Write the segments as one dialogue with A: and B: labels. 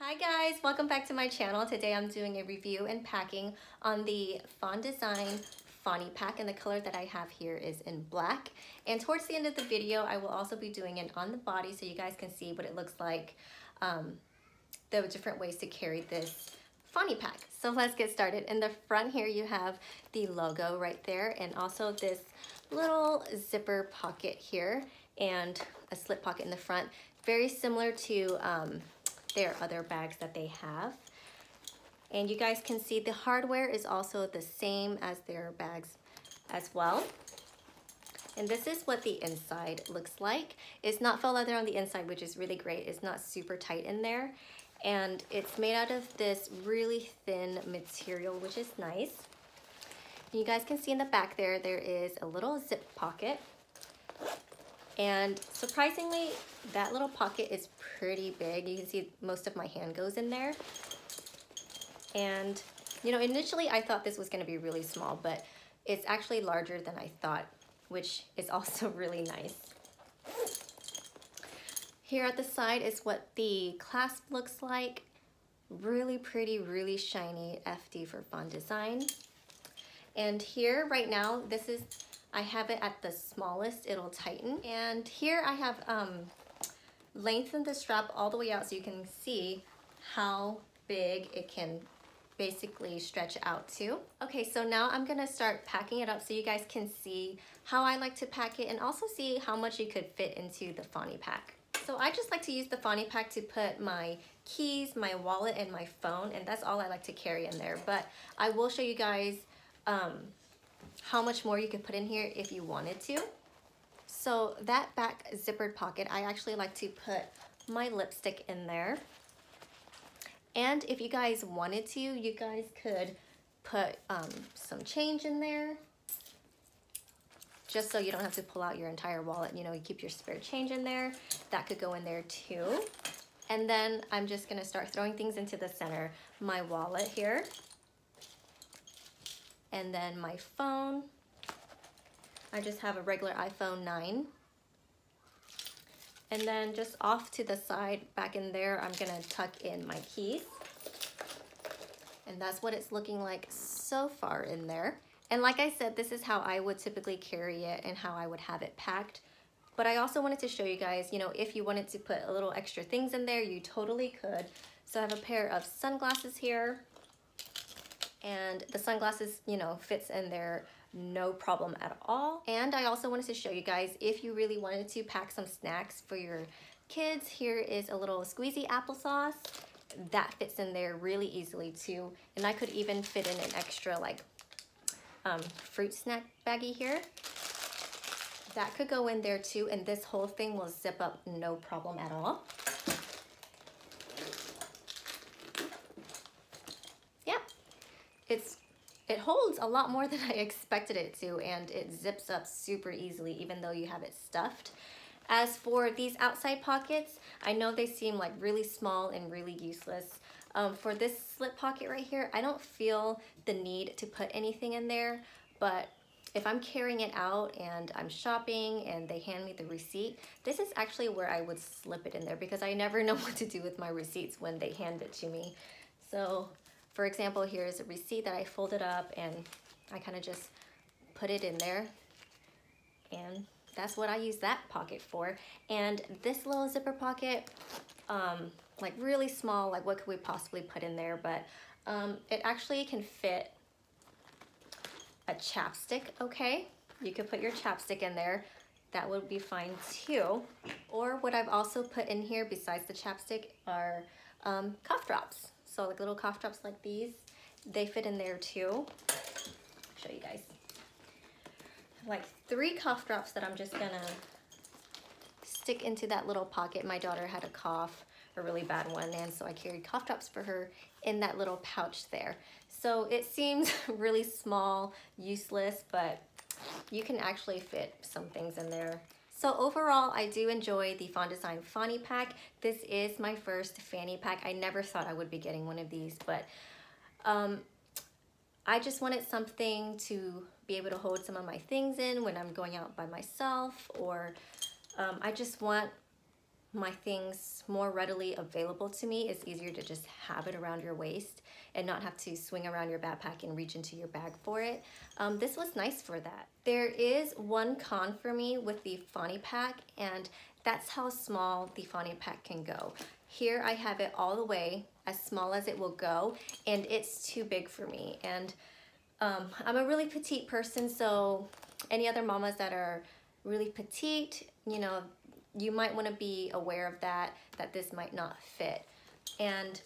A: Hi guys, welcome back to my channel. Today I'm doing a review and packing on the Fawn Design Fanny pack, and the color that I have here is in black. And towards the end of the video, I will also be doing it on the body so you guys can see what it looks like, the different ways to carry this Fanny pack. So let's get started. In the front here, you have the logo right there, and also this little zipper pocket here and a slip pocket in the front. Very similar to their other bags that they have. And you guys can see the hardware is also the same as their bags as well. And this is what the inside looks like. It's not faux leather on the inside, which is really great. It's not super tight in there. And it's made out of this really thin material, which is nice. And you guys can see in the back there, there is a little zip pocket. And surprisingly, that little pocket is pretty big. You can see most of my hand goes in there. And, you know, initially I thought this was gonna be really small, but it's actually larger than I thought, which is also really nice. Here at the side is what the clasp looks like. Really pretty, really shiny, FD for Fawn Design. And here right now, I have it at the smallest, it'll tighten. And here I have lengthened the strap all the way out so you can see how big it can basically stretch out to. Okay, so now I'm gonna start packing it up so you guys can see how I like to pack it and also see how much you could fit into the Fanny pack. So I just like to use the Fanny pack to put my keys, my wallet, and my phone, and that's all I like to carry in there. But I will show you guys how much more you could put in here if you wanted to. So that back zippered pocket, I actually like to put my lipstick in there. And if you guys wanted to, you guys could put some change in there, just so you don't have to pull out your entire wallet. You know, you keep your spare change in there. That could go in there too. And then I'm just gonna start throwing things into the center. My wallet here. And then my phone. I just have a regular iPhone 9. And then just off to the side, back in there, I'm gonna tuck in my keys. And that's what it's looking like so far in there. And like I said, this is how I would typically carry it and how I would have it packed. But I also wanted to show you guys, you know, if you wanted to put a little extra things in there, you totally could. So I have a pair of sunglasses here. And the sunglasses, you know, fits in there no problem at all. And I also wanted to show you guys, if you really wanted to pack some snacks for your kids, here is a little squeezy applesauce. That fits in there really easily too. And I could even fit in an extra like fruit snack baggie here. That could go in there too, and this whole thing will zip up no problem at all. It holds a lot more than I expected it to, and it zips up super easily even though you have it stuffed. As for these outside pockets, I know they seem like really small and really useless. For this slip pocket right here, I don't feel the need to put anything in there, but if I'm carrying it out and I'm shopping and they hand me the receipt, this is actually where I would slip it in there because I never know what to do with my receipts when they hand it to me. So, for example, here's a receipt that I folded up and I kind of just put it in there, and that's what I use that pocket for. And this little zipper pocket, like really small, like what could we possibly put in there, but it actually can fit a chapstick, okay? You could put your chapstick in there. That would be fine too. Or what I've also put in here besides the chapstick are cough drops. So like little cough drops like these, they fit in there too. I'll show you guys. Like 3 cough drops that I'm just gonna stick into that little pocket. My daughter had a cough, a really bad one, and so I carried cough drops for her in that little pouch there. So it seems really small, useless, but you can actually fit some things in there. So overall, I do enjoy the Fawn Design Fanny pack. This is my first fanny pack. I never thought I would be getting one of these, but I just wanted something to be able to hold some of my things in when I'm going out by myself, or I just want my things more readily available to me. It's easier to just have it around your waist and not have to swing around your backpack and reach into your bag for it. This was nice for that. There is one con for me with the Fanny pack, and that's how small the Fanny pack can go. Here I have it all the way as small as it will go, and it's too big for me. And I'm a really petite person, so any other mamas that are really petite, you know, you might want to be aware of that this might not fit. And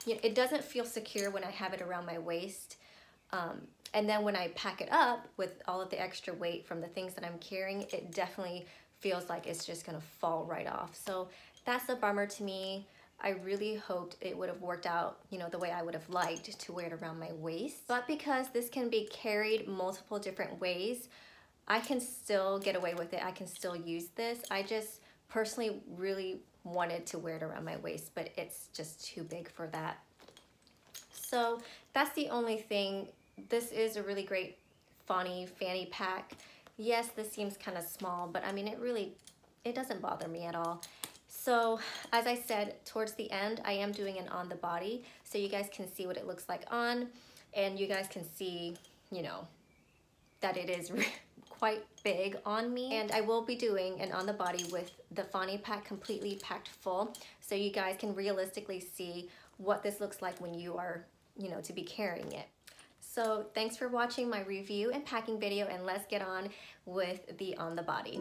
A: you know, it doesn't feel secure when I have it around my waist. And then when I pack it up with all of the extra weight from the things that I'm carrying, it definitely feels like it's just gonna fall right off. So that's a bummer to me. I really hoped it would have worked out, you know, the way I would have liked to wear it around my waist. But because this can be carried multiple different ways, I can still get away with it. I can still use this. I just personally really wanted to wear it around my waist, but it's just too big for that. So that's the only thing. This is a really great fanny pack. Yes, this seems kind of small, but I mean, it doesn't bother me at all. So as I said, towards the end, I am doing an on the body, so you guys can see what it looks like on, and you guys can see, you know, that it is quite big on me. And I will be doing an on the body with the Fanny pack completely packed full, so you guys can realistically see what this looks like when you are, you know, to be carrying it. So thanks for watching my review and packing video, and let's get on with the on the body.